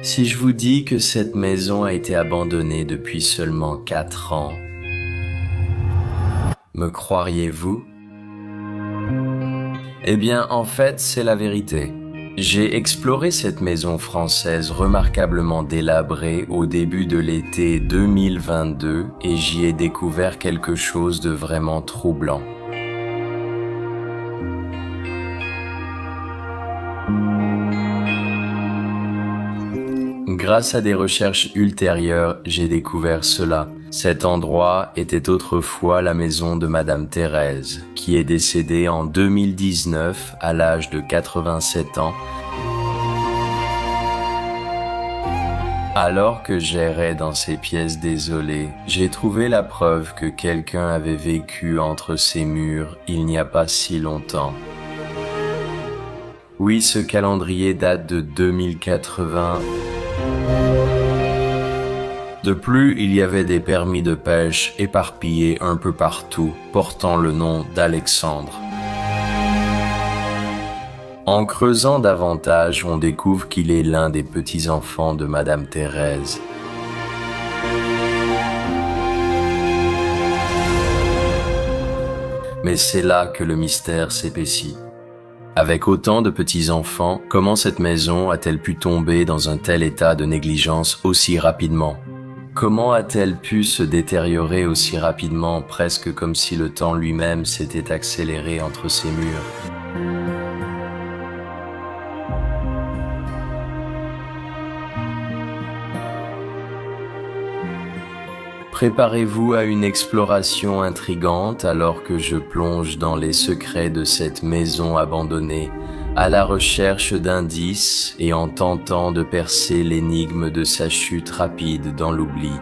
Si je vous dis que cette maison a été abandonnée depuis seulement 4 ans, me croiriez-vous? Eh bien, en fait, c'est la vérité. J'ai exploré cette maison française remarquablement délabrée au début de l'été 2022 et j'y ai découvert quelque chose de vraiment troublant. Grâce à des recherches ultérieures, j'ai découvert cela. Cet endroit était autrefois la maison de Madame Thérèse, qui est décédée en 2019 à l'âge de 87 ans. Alors que j'errais dans ces pièces désolées, j'ai trouvé la preuve que quelqu'un avait vécu entre ces murs il n'y a pas si longtemps. Oui, ce calendrier date de 2080. De plus, il y avait des permis de pêche éparpillés un peu partout, portant le nom d'Alexandre. En creusant davantage, on découvre qu'il est l'un des petits-enfants de Madame Thérèse. Mais c'est là que le mystère s'épaissit. Avec autant de petits-enfants, comment cette maison a-t-elle pu tomber dans un tel état de négligence aussi rapidement? Comment a-t-elle pu se détériorer aussi rapidement, presque comme si le temps lui-même s'était accéléré entre ses murs? Préparez-vous à une exploration intrigante alors que je plonge dans les secrets de cette maison abandonnée, à la recherche d'indices et en tentant de percer l'énigme de sa chute rapide dans l'oubli.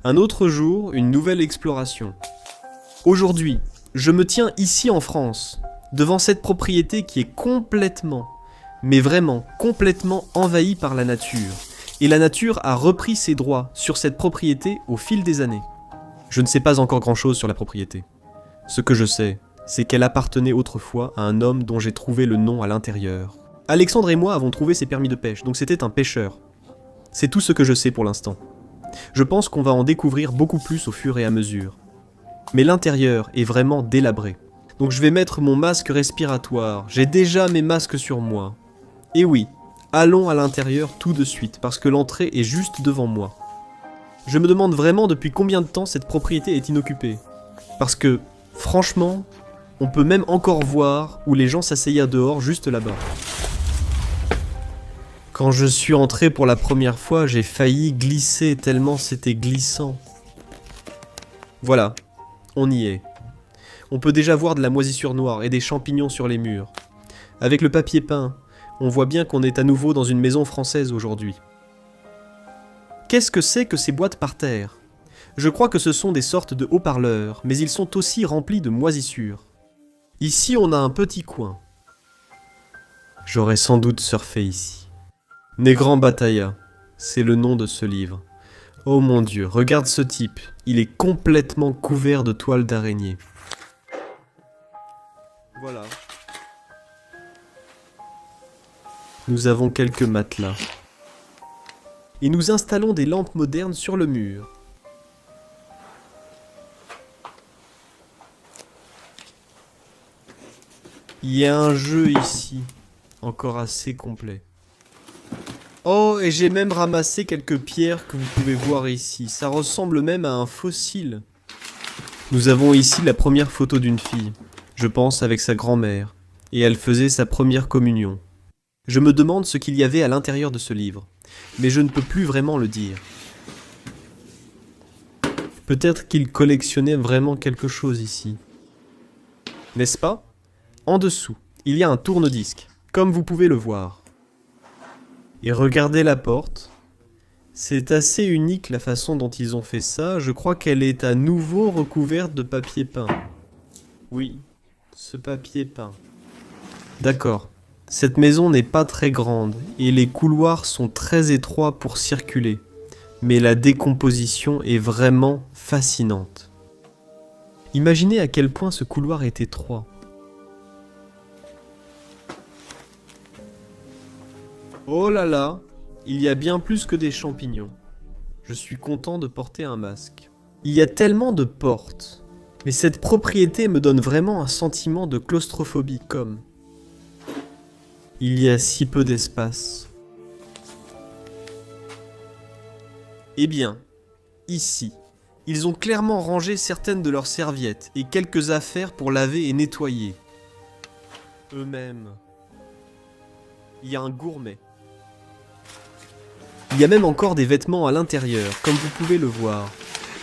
Un autre jour, une nouvelle exploration. Aujourd'hui, je me tiens ici en France, devant cette propriété qui est complètement, mais vraiment complètement envahie par la nature. Et la nature a repris ses droits sur cette propriété au fil des années. Je ne sais pas encore grand-chose sur la propriété. Ce que je sais, c'est qu'elle appartenait autrefois à un homme dont j'ai trouvé le nom à l'intérieur. Alexandre et moi avons trouvé ses permis de pêche, donc c'était un pêcheur. C'est tout ce que je sais pour l'instant. Je pense qu'on va en découvrir beaucoup plus au fur et à mesure. Mais l'intérieur est vraiment délabré. Donc je vais mettre mon masque respiratoire. J'ai déjà mes masques sur moi. Et oui, allons à l'intérieur tout de suite, parce que l'entrée est juste devant moi. Je me demande vraiment depuis combien de temps cette propriété est inoccupée. Parce que, franchement, on peut même encore voir où les gens s'asseyaient dehors juste là-bas. Quand je suis entré pour la première fois, j'ai failli glisser tellement c'était glissant. Voilà, on y est. On peut déjà voir de la moisissure noire et des champignons sur les murs. Avec le papier peint, on voit bien qu'on est à nouveau dans une maison française aujourd'hui. Qu'est-ce que c'est que ces boîtes par terre? Je crois que ce sont des sortes de haut-parleurs, mais ils sont aussi remplis de moisissures. Ici, on a un petit coin. J'aurais sans doute surfé ici. Négrand Batailla, c'est le nom de ce livre. Oh mon Dieu, regarde ce type, il est complètement couvert de toiles d'araignée. Voilà. Nous avons quelques matelas. Et nous installons des lampes modernes sur le mur. Il y a un jeu ici, encore assez complet. Oh, et j'ai même ramassé quelques pierres que vous pouvez voir ici. Ça ressemble même à un fossile. Nous avons ici la première photo d'une fille, je pense avec sa grand-mère, et elle faisait sa première communion. Je me demande ce qu'il y avait à l'intérieur de ce livre, mais je ne peux plus vraiment le dire. Peut-être qu'il collectionnait vraiment quelque chose ici. N'est-ce pas? En dessous, il y a un tourne-disque, comme vous pouvez le voir. Et regardez la porte. C'est assez unique la façon dont ils ont fait ça. Je crois qu'elle est à nouveau recouverte de papier peint. Oui, ce papier peint. D'accord. Cette maison n'est pas très grande et les couloirs sont très étroits pour circuler. Mais la décomposition est vraiment fascinante. Imaginez à quel point ce couloir est étroit. Oh là là, il y a bien plus que des champignons. Je suis content de porter un masque. Il y a tellement de portes, mais cette propriété me donne vraiment un sentiment de claustrophobie comme... Il y a si peu d'espace. Eh bien, ici, ils ont clairement rangé certaines de leurs serviettes et quelques affaires pour laver et nettoyer. Eux-mêmes. Il y a un gourmet. Il y a même encore des vêtements à l'intérieur, comme vous pouvez le voir.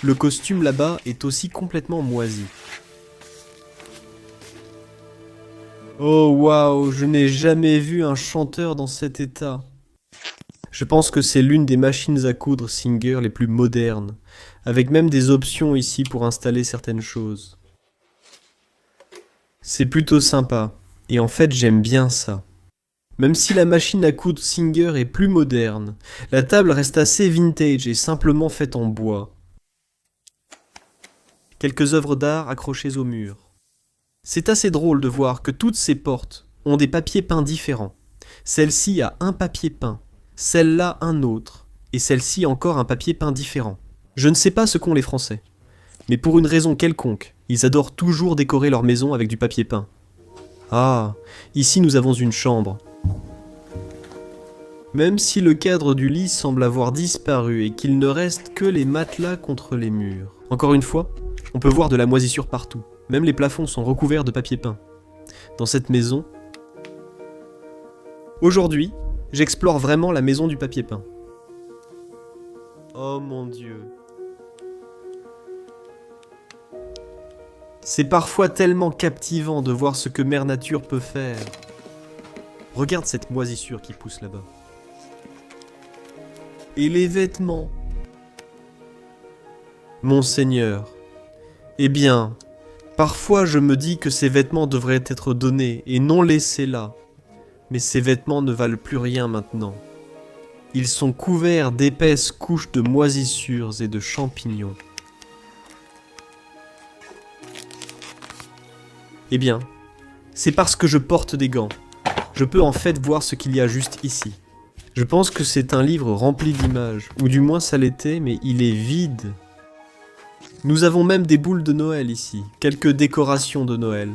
Le costume là-bas est aussi complètement moisi. Oh waouh, je n'ai jamais vu un chanteur dans cet état. Je pense que c'est l'une des machines à coudre Singer les plus modernes, avec même des options ici pour installer certaines choses. C'est plutôt sympa, et en fait j'aime bien ça. Même si la machine à coudre Singer est plus moderne, la table reste assez vintage et simplement faite en bois. Quelques œuvres d'art accrochées au mur. C'est assez drôle de voir que toutes ces portes ont des papiers peints différents. Celle-ci a un papier peint, celle-là un autre, et celle-ci encore un papier peint différent. Je ne sais pas ce qu'ont les Français, mais pour une raison quelconque, ils adorent toujours décorer leur maison avec du papier peint. Ah, ici nous avons une chambre. Même si le cadre du lit semble avoir disparu et qu'il ne reste que les matelas contre les murs. Encore une fois, on peut voir de la moisissure partout. Même les plafonds sont recouverts de papier peint. Dans cette maison... Aujourd'hui, j'explore vraiment la maison du papier peint. Oh mon Dieu. C'est parfois tellement captivant de voir ce que Mère Nature peut faire. Regarde cette moisissure qui pousse là-bas. Et les vêtements. Mon Seigneur. Eh bien, parfois je me dis que ces vêtements devraient être donnés et non laissés là. Mais ces vêtements ne valent plus rien maintenant. Ils sont couverts d'épaisses couches de moisissures et de champignons. Eh bien, c'est parce que je porte des gants. Je peux en fait voir ce qu'il y a juste ici. Je pense que c'est un livre rempli d'images, ou du moins ça l'était, mais il est vide. Nous avons même des boules de Noël ici, quelques décorations de Noël,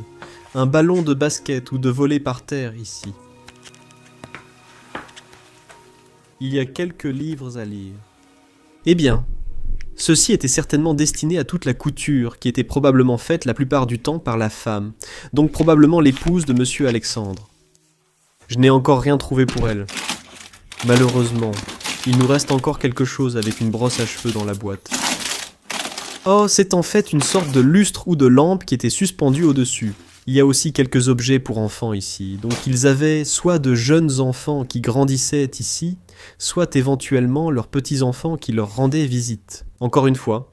un ballon de basket ou de volley par terre ici. Il y a quelques livres à lire. Eh bien, ceci était certainement destiné à toute la couture, qui était probablement faite la plupart du temps par la femme, donc probablement l'épouse de Monsieur Alexandre. Je n'ai encore rien trouvé pour elle. Malheureusement, il nous reste encore quelque chose avec une brosse à cheveux dans la boîte. Oh, c'est en fait une sorte de lustre ou de lampe qui était suspendue au-dessus. Il y a aussi quelques objets pour enfants ici, donc ils avaient soit de jeunes enfants qui grandissaient ici, soit éventuellement leurs petits-enfants qui leur rendaient visite. Encore une fois,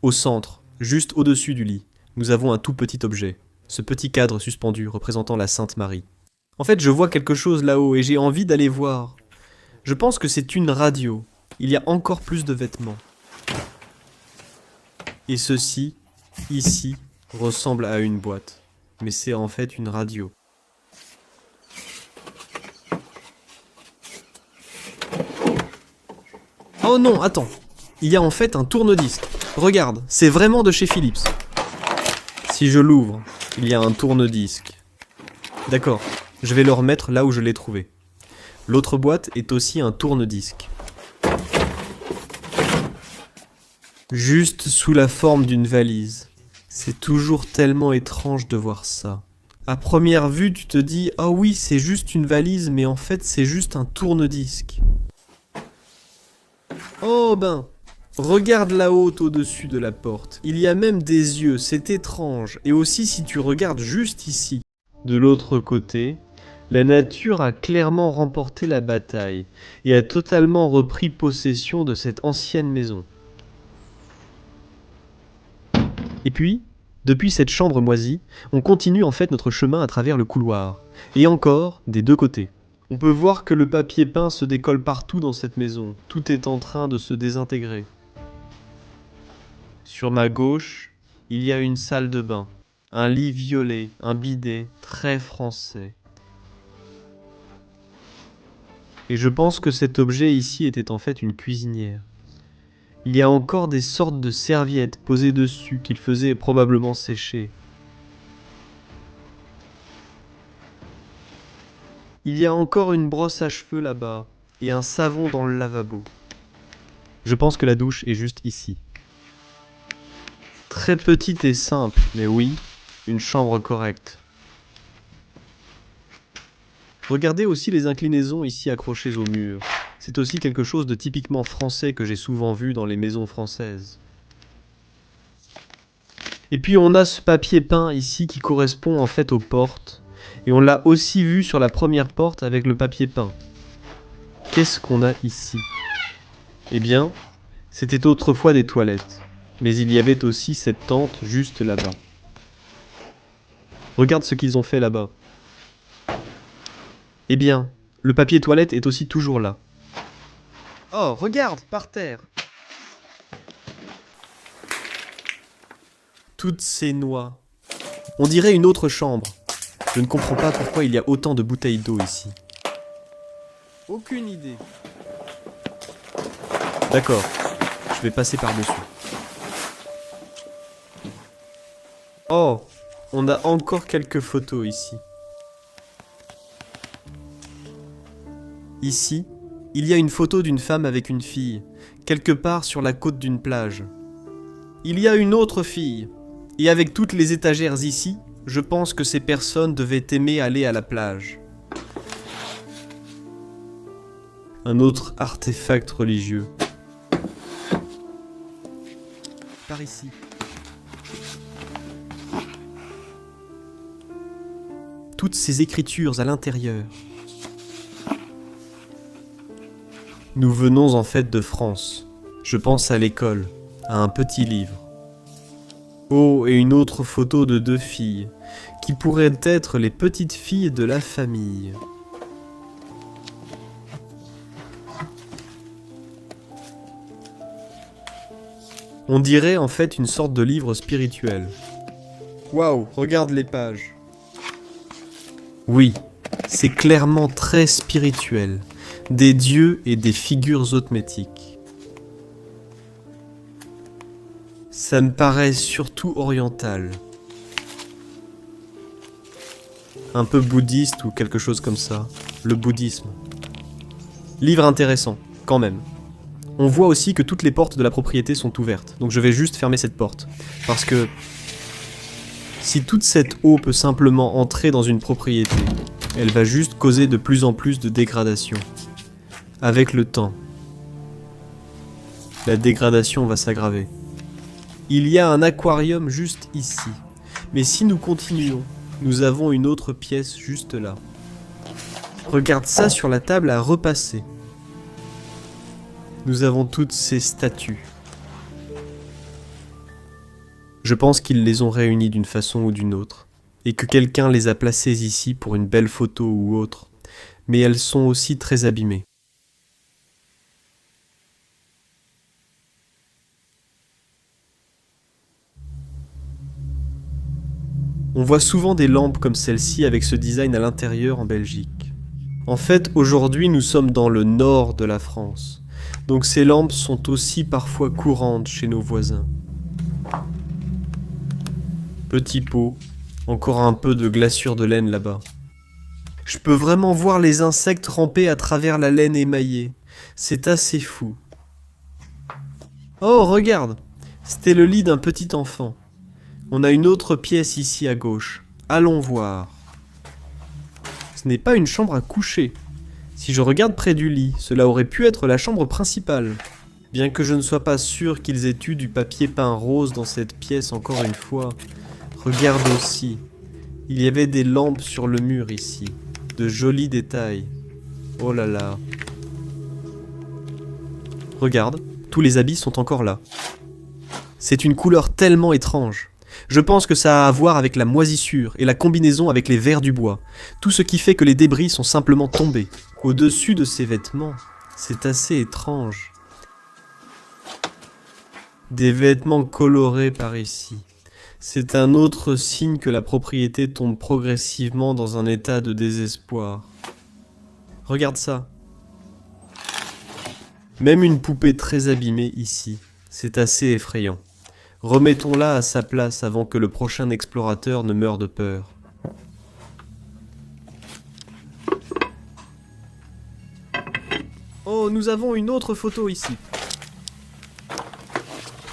au centre, juste au-dessus du lit, nous avons un tout petit objet, ce petit cadre suspendu représentant la Sainte Marie. En fait, je vois quelque chose là-haut et j'ai envie d'aller voir. Je pense que c'est une radio. Il y a encore plus de vêtements. Et ceci, ici, ressemble à une boîte. Mais c'est en fait une radio. Oh non, attends. Il y a en fait un tourne-disque. Regarde, c'est vraiment de chez Philips. Si je l'ouvre, il y a un tourne-disque. D'accord, je vais le remettre là où je l'ai trouvé. L'autre boîte est aussi un tourne-disque. Juste sous la forme d'une valise. C'est toujours tellement étrange de voir ça. À première vue, tu te dis « Ah oui, c'est juste une valise, mais en fait, c'est juste un tourne-disque. » Oh ben, Regarde là-haut au-dessus de la porte. Il y a même des yeux, c'est étrange. Et aussi si tu regardes juste ici. De l'autre côté, la nature a clairement remporté la bataille et a totalement repris possession de cette ancienne maison. Et puis, depuis cette chambre moisie, on continue en fait notre chemin à travers le couloir. Et encore, des deux côtés. On peut voir que le papier peint se décolle partout dans cette maison. Tout est en train de se désintégrer. Sur ma gauche, il y a une salle de bain. Un lit violet, un bidet, très français. Et je pense que cet objet ici était en fait une cuisinière. Il y a encore des sortes de serviettes posées dessus qu'il faisait probablement sécher. Il y a encore une brosse à cheveux là-bas et un savon dans le lavabo. Je pense que la douche est juste ici. Très petite et simple, mais oui, une chambre correcte. Regardez aussi les inclinaisons ici accrochées au mur. C'est aussi quelque chose de typiquement français que j'ai souvent vu dans les maisons françaises. Et puis on a ce papier peint ici qui correspond en fait aux portes. Et on l'a aussi vu sur la première porte avec le papier peint. Qu'est-ce qu'on a ici? Eh bien, c'était autrefois des toilettes. Mais il y avait aussi cette tente juste là-bas. Regarde ce qu'ils ont fait là-bas. Eh bien, le papier toilette est aussi toujours là. Oh, regarde, par terre. Toutes ces noix. On dirait une autre chambre. Je ne comprends pas pourquoi il y a autant de bouteilles d'eau ici. Aucune idée. D'accord, je vais passer par-dessus. Oh, on a encore quelques photos ici. Ici, il y a une photo d'une femme avec une fille, quelque part sur la côte d'une plage. Il y a une autre fille, et avec toutes les étagères ici, je pense que ces personnes devaient aimer aller à la plage. Un autre artefact religieux. Par ici. Toutes ces écritures à l'intérieur. Nous venons en fait de France. Je pense à l'école, à un petit livre. Oh, et une autre photo de deux filles, qui pourraient être les petites filles de la famille. On dirait en fait une sorte de livre spirituel. Waouh, regarde les pages. Oui, c'est clairement très spirituel. Des dieux et des figures authmétiques. Ça me paraît surtout oriental. Un peu bouddhiste ou quelque chose comme ça. Le bouddhisme. Livre intéressant, quand même. On voit aussi que toutes les portes de la propriété sont ouvertes. Donc je vais juste fermer cette porte. Parce que si toute cette eau peut simplement entrer dans une propriété, elle va juste causer de plus en plus de dégradation. Avec le temps, la dégradation va s'aggraver. Il y a un aquarium juste ici. Mais si nous continuons, nous avons une autre pièce juste là. Regarde ça sur la table à repasser. Nous avons toutes ces statues. Je pense qu'ils les ont réunies d'une façon ou d'une autre, et que quelqu'un les a placées ici pour une belle photo ou autre, mais elles sont aussi très abîmées. On voit souvent des lampes comme celle-ci avec ce design à l'intérieur en Belgique. En fait, aujourd'hui, nous sommes dans le nord de la France, donc ces lampes sont aussi parfois courantes chez nos voisins. Petit pot, encore un peu de glaçure de laine là-bas. Je peux vraiment voir les insectes ramper à travers la laine émaillée. C'est assez fou. Oh, regarde! C'était le lit d'un petit enfant. On a une autre pièce ici à gauche. Allons voir. Ce n'est pas une chambre à coucher. Si je regarde près du lit, cela aurait pu être la chambre principale. Bien que je ne sois pas sûr qu'ils aient eu du papier peint rose dans cette pièce encore une fois, regarde aussi. Il y avait des lampes sur le mur ici. De jolis détails. Oh là là. Regarde, tous les habits sont encore là. C'est une couleur tellement étrange. Je pense que ça a à voir avec la moisissure et la combinaison avec les vers du bois. Tout ce qui fait que les débris sont simplement tombés. Au-dessus de ces vêtements, c'est assez étrange. Des vêtements colorés par ici. C'est un autre signe que la propriété tombe progressivement dans un état de désespoir. Regarde ça. Même une poupée très abîmée ici. C'est assez effrayant. Remettons-la à sa place avant que le prochain explorateur ne meure de peur. Oh, nous avons une autre photo ici.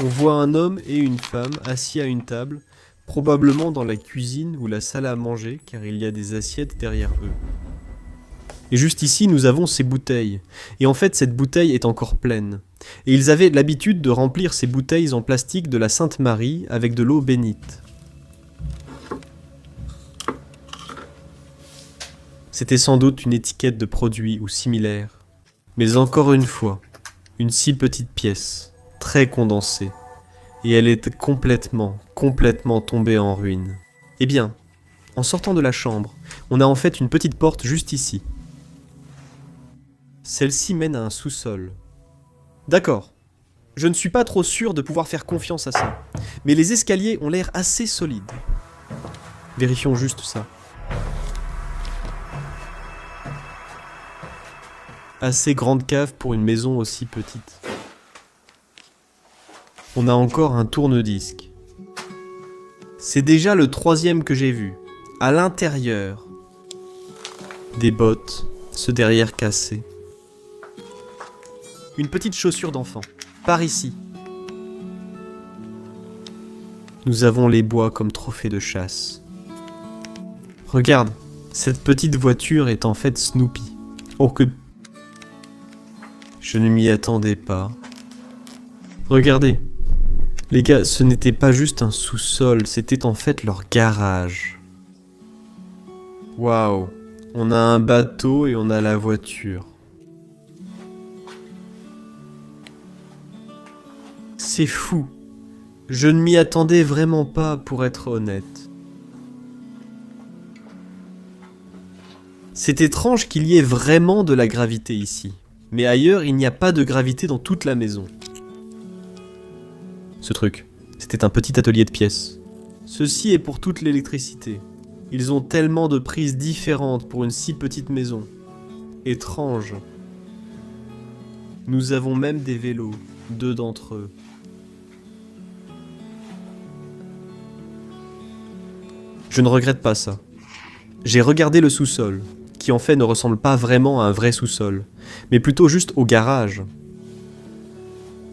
On voit un homme et une femme assis à une table, probablement dans la cuisine ou la salle à manger, car il y a des assiettes derrière eux. Et juste ici, nous avons ces bouteilles. Et en fait, cette bouteille est encore pleine. Et ils avaient l'habitude de remplir ces bouteilles en plastique de la Sainte Marie avec de l'eau bénite. C'était sans doute une étiquette de produit ou similaire. Mais encore une fois, une si petite pièce, très condensée. Et elle est complètement tombée en ruine. Eh bien, en sortant de la chambre, on a en fait une petite porte juste ici. Celle-ci mène à un sous-sol. D'accord. Je ne suis pas trop sûr de pouvoir faire confiance à ça. Mais les escaliers ont l'air assez solides. Vérifions juste ça. Assez grande cave pour une maison aussi petite. On a encore un tourne-disque. C'est déjà le 3e que j'ai vu. À l'intérieur. Des bottes, ce derrière cassé. Une petite chaussure d'enfant. Par ici. Nous avons les bois comme trophée de chasse. Regarde, cette petite voiture est en fait Snoopy. Oh que... Je ne m'y attendais pas. Regardez. Les gars, ce n'était pas juste un sous-sol, c'était en fait leur garage. Waouh. On a un bateau et on a la voiture. C'est fou. Je ne m'y attendais vraiment pas, pour être honnête. C'est étrange qu'il y ait vraiment de la gravité ici. Mais ailleurs, il n'y a pas de gravité dans toute la maison. Ce truc, c'était un petit atelier de pièces. Ceci est pour toute l'électricité. Ils ont tellement de prises différentes pour une si petite maison. Étrange. Nous avons même des vélos, 2 d'entre eux. Je ne regrette pas ça. J'ai regardé le sous-sol, qui en fait ne ressemble pas vraiment à un vrai sous-sol, mais plutôt juste au garage.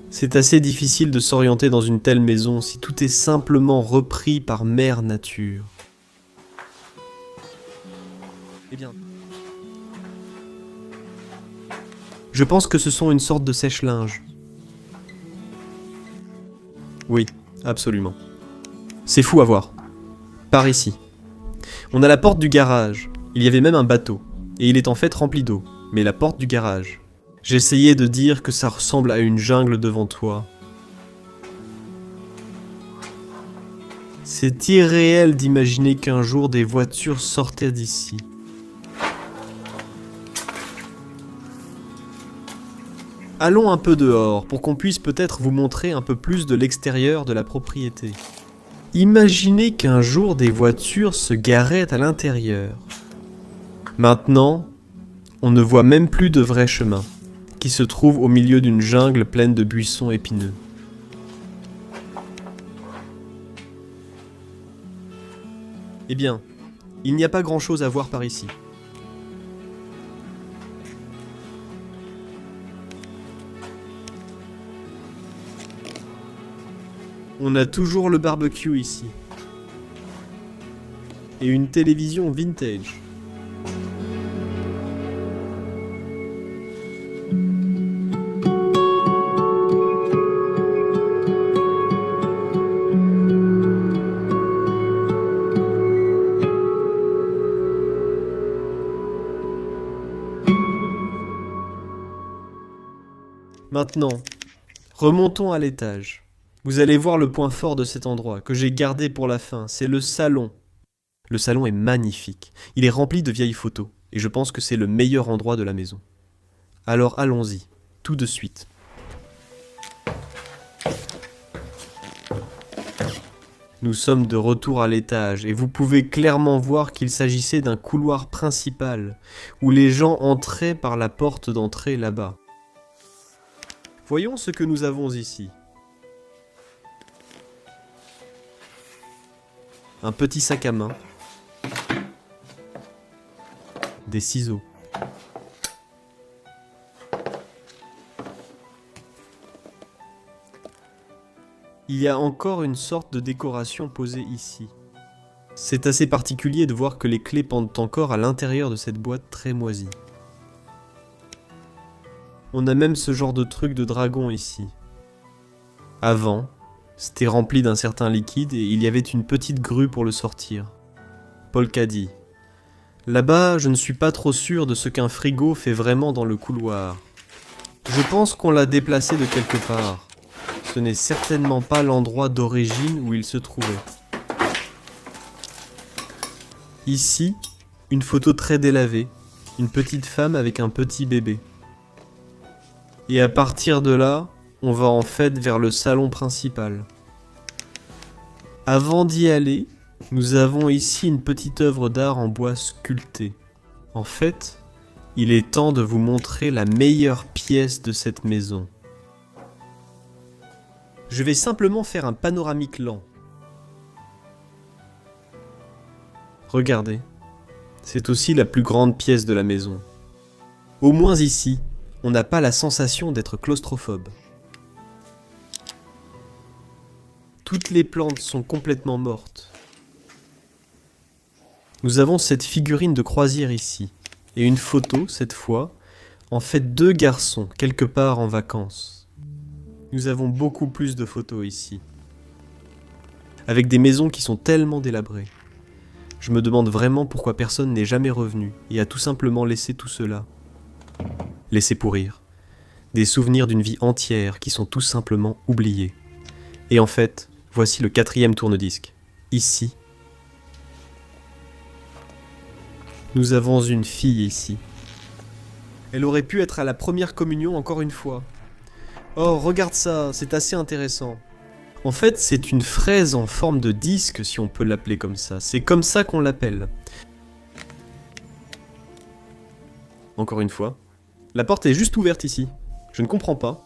C'est assez difficile de s'orienter dans une telle maison si tout est simplement repris par mère nature. Eh bien, je pense que ce sont une sorte de sèche-linge. Oui, absolument. C'est fou à voir. Par ici. On a la porte du garage. Il y avait même un bateau. Et il est en fait rempli d'eau. Mais la porte du garage. J'essayais de dire que ça ressemble à une jungle devant toi. C'est irréel d'imaginer qu'un jour des voitures sortaient d'ici. Allons un peu dehors pour qu'on puisse peut-être vous montrer un peu plus de l'extérieur de la propriété. Imaginez qu'un jour des voitures se garaient à l'intérieur. Maintenant, on ne voit même plus de vrais chemins, qui se trouvent au milieu d'une jungle pleine de buissons épineux. Eh bien, il n'y a pas grand-chose à voir par ici. On a toujours le barbecue ici. Et une télévision vintage. Maintenant, remontons à l'étage. Vous allez voir le point fort de cet endroit, que j'ai gardé pour la fin, c'est le salon. Le salon est magnifique, il est rempli de vieilles photos, et je pense que c'est le meilleur endroit de la maison. Alors allons-y, tout de suite. Nous sommes de retour à l'étage, et vous pouvez clairement voir qu'il s'agissait d'un couloir principal, où les gens entraient par la porte d'entrée là-bas. Voyons ce que nous avons ici. Un petit sac à main. Des ciseaux. Il y a encore une sorte de décoration posée ici. C'est assez particulier de voir que les clés pendent encore à l'intérieur de cette boîte très moisie. On a même ce genre de truc de dragon ici. Avant, c'était rempli d'un certain liquide et il y avait une petite grue pour le sortir. Polka dit. Là-bas, je ne suis pas trop sûr de ce qu'un frigo fait vraiment dans le couloir. Je pense qu'on l'a déplacé de quelque part. Ce n'est certainement pas l'endroit d'origine où il se trouvait. Ici, une photo très délavée, une petite femme avec un petit bébé. Et à partir de là, on va en fait vers le salon principal. Avant d'y aller, nous avons ici une petite œuvre d'art en bois sculpté. En fait, il est temps de vous montrer la meilleure pièce de cette maison. Je vais simplement faire un panoramique lent. Regardez, c'est aussi la plus grande pièce de la maison. Au moins ici, on n'a pas la sensation d'être claustrophobe. Toutes les plantes sont complètement mortes. Nous avons cette figurine de croisière ici, et une photo, cette fois, en fait 2 garçons, quelque part en vacances. Nous avons beaucoup plus de photos ici, avec des maisons qui sont tellement délabrées. Je me demande vraiment pourquoi personne n'est jamais revenu et a tout simplement laissé tout cela. Laissé pourrir. Des souvenirs d'une vie entière qui sont tout simplement oubliés. Et en fait, voici le 4e tourne-disque. Ici, nous avons une fille ici. Elle aurait pu être à la première communion encore une fois. Oh, regarde ça, c'est assez intéressant. En fait, c'est une fraise en forme de disque, si on peut l'appeler comme ça. C'est comme ça qu'on l'appelle. Encore une fois. La porte est juste ouverte ici. Je ne comprends pas.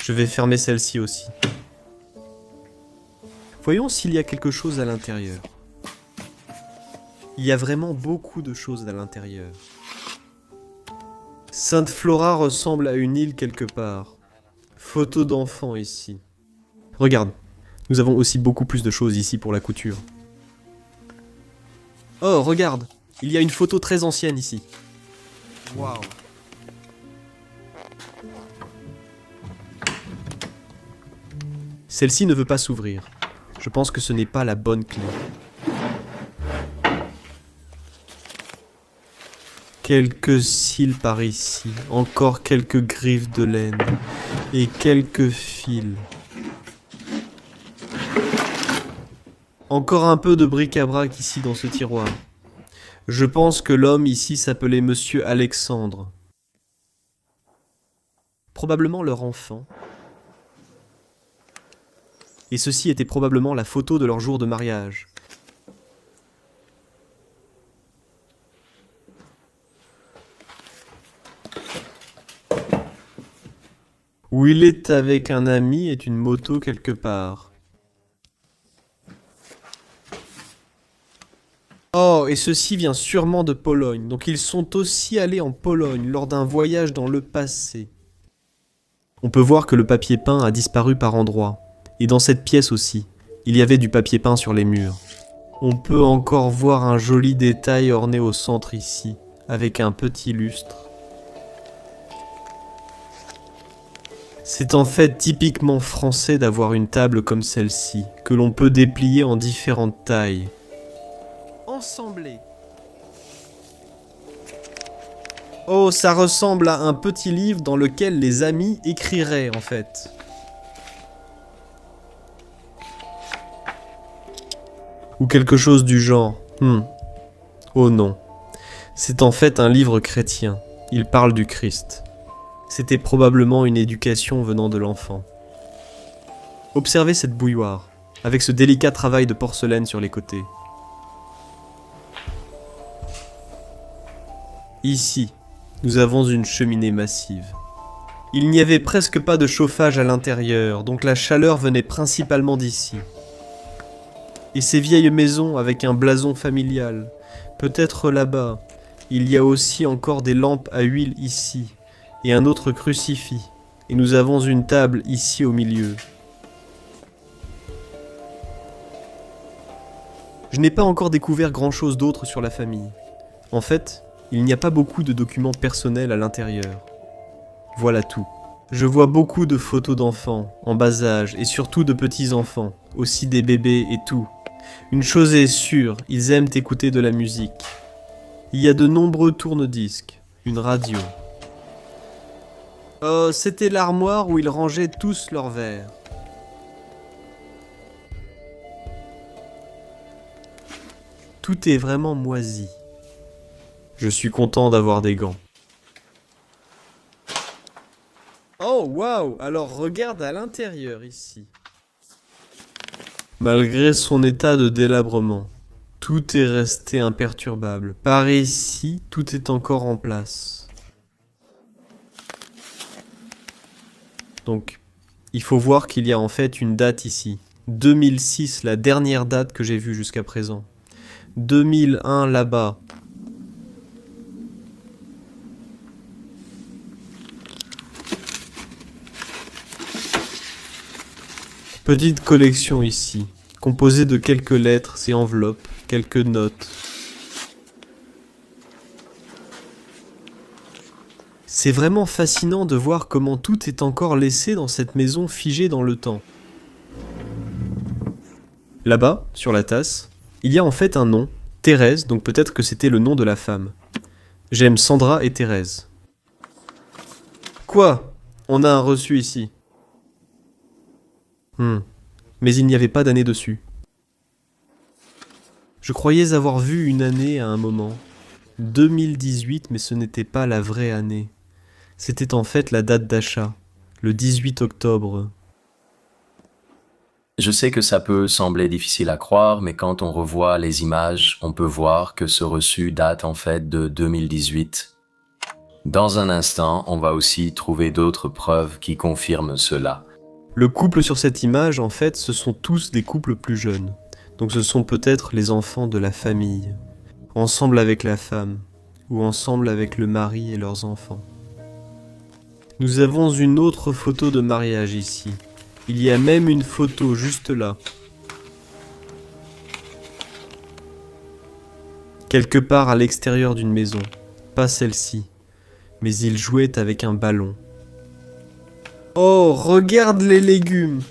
Je vais fermer celle-ci aussi. Voyons s'il y a quelque chose à l'intérieur. Il y a vraiment beaucoup de choses à l'intérieur. Sainte Flora ressemble à une île quelque part. Photo d'enfant ici. Regarde, nous avons aussi beaucoup plus de choses ici pour la couture. Oh, regarde, il y a une photo très ancienne ici. Waouh. Celle-ci ne veut pas s'ouvrir. Je pense que ce n'est pas la bonne clé. Quelques cils par ici, encore quelques griffes de laine et quelques fils. Encore un peu de bric-à-brac ici dans ce tiroir. Je pense que l'homme ici s'appelait Monsieur Alexandre. Probablement leur enfant. Et ceci était probablement la photo de leur jour de mariage. Où il est avec un ami et une moto quelque part. Oh, et ceci vient sûrement de Pologne, donc ils sont aussi allés en Pologne lors d'un voyage dans le passé. On peut voir que le papier peint a disparu par endroits, et dans cette pièce aussi, il y avait du papier peint sur les murs. On peut encore voir un joli détail orné au centre ici, avec un petit lustre. C'est en fait typiquement français d'avoir une table comme celle-ci, que l'on peut déplier en différentes tailles. Ensemblée. Oh, ça ressemble à un petit livre dans lequel les amis écriraient, en fait. Ou quelque chose du genre. Oh non. C'est en fait un livre chrétien. Il parle du Christ. C'était probablement une éducation venant de l'enfant. Observez cette bouilloire, avec ce délicat travail de porcelaine sur les côtés. Ici, nous avons une cheminée massive. Il n'y avait presque pas de chauffage à l'intérieur, donc la chaleur venait principalement d'ici. Et ces vieilles maisons avec un blason familial, peut-être là-bas, il y a aussi encore des lampes à huile ici, et un autre crucifix, et nous avons une table ici au milieu. Je n'ai pas encore découvert grand-chose d'autre sur la famille. En fait, il n'y a pas beaucoup de documents personnels à l'intérieur. Voilà tout. Je vois beaucoup de photos d'enfants, en bas âge, et surtout de petits-enfants, aussi des bébés et tout. Une chose est sûre, ils aiment écouter de la musique. Il y a de nombreux tourne-disques, une radio. Oh, c'était l'armoire où ils rangeaient tous leurs verres. Tout est vraiment moisi. Je suis content d'avoir des gants. Oh, waouh! Alors regarde à l'intérieur ici. Malgré son état de délabrement, tout est resté imperturbable. Par ici, tout est encore en place. Donc, il faut voir qu'il y a en fait une date ici. 2006, la dernière date que j'ai vue jusqu'à présent. 2001 là-bas. Petite collection ici, composée de quelques lettres et enveloppes, quelques notes. C'est vraiment fascinant de voir comment tout est encore laissé dans cette maison figée dans le temps. Là-bas, sur la tasse, il y a en fait un nom, Thérèse, donc peut-être que c'était le nom de la femme. J'aime Sandra et Thérèse. Quoi? On a un reçu ici. Mais il n'y avait pas d'année dessus. Je croyais avoir vu une année à un moment. 2018, mais ce n'était pas la vraie année. C'était en fait la date d'achat, le 18 octobre. Je sais que ça peut sembler difficile à croire, mais quand on revoit les images, on peut voir que ce reçu date en fait de 2018. Dans un instant, on va aussi trouver d'autres preuves qui confirment cela. Le couple sur cette image, en fait, ce sont tous des couples plus jeunes. Donc ce sont peut-être les enfants de la famille, ensemble avec la femme, ou ensemble avec le mari et leurs enfants. Nous avons une autre photo de mariage ici. Il y a même une photo juste là. Quelque part à l'extérieur d'une maison, pas celle-ci, mais ils jouaient avec un ballon. Oh, regarde les légumes!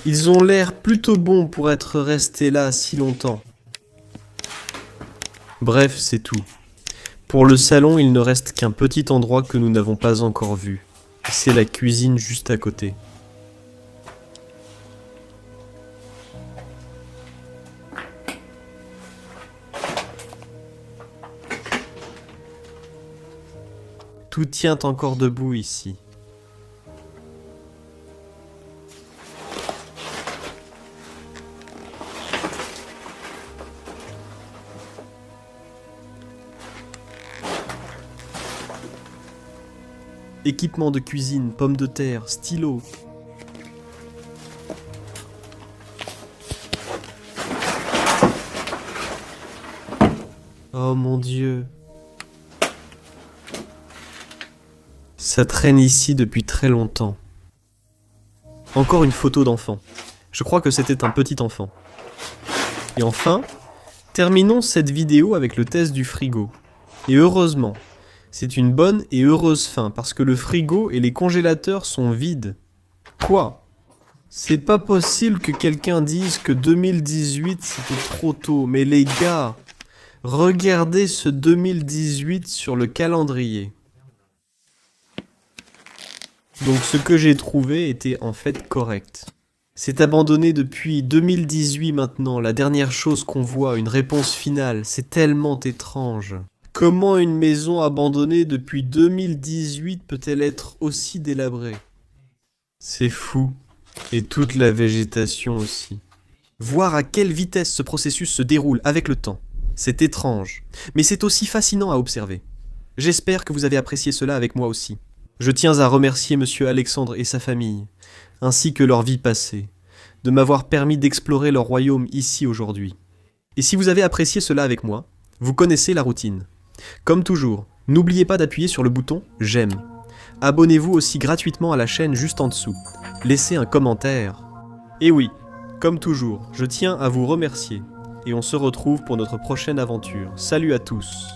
Ils ont l'air plutôt bons pour être restés là si longtemps. Bref, c'est tout. Pour le salon, il ne reste qu'un petit endroit que nous n'avons pas encore vu. C'est la cuisine juste à côté. Tout tient encore debout ici. Équipement de cuisine, pommes de terre, stylos. Oh mon Dieu. Ça traîne ici depuis très longtemps. Encore une photo d'enfant. Je crois que c'était un petit enfant. Et enfin, terminons cette vidéo avec le test du frigo. Et heureusement, c'est une bonne et heureuse fin, parce que le frigo et les congélateurs sont vides. Quoi? C'est pas possible que quelqu'un dise que 2018 c'était trop tôt, mais les gars, regardez ce 2018 sur le calendrier. Donc ce que j'ai trouvé était en fait correct. C'est abandonné depuis 2018 maintenant, la dernière chose qu'on voit, une réponse finale, c'est tellement étrange. Comment une maison abandonnée depuis 2018 peut-elle être aussi délabrée? C'est fou. Et toute la végétation aussi. Voir à quelle vitesse ce processus se déroule avec le temps, c'est étrange, mais c'est aussi fascinant à observer. J'espère que vous avez apprécié cela avec moi aussi. Je tiens à remercier Monsieur Alexandre et sa famille, ainsi que leur vie passée, de m'avoir permis d'explorer leur royaume ici aujourd'hui. Et si vous avez apprécié cela avec moi, vous connaissez la routine. Comme toujours, n'oubliez pas d'appuyer sur le bouton « J'aime ». Abonnez-vous aussi gratuitement à la chaîne juste en dessous. Laissez un commentaire. Et oui, comme toujours, je tiens à vous remercier. Et on se retrouve pour notre prochaine aventure. Salut à tous.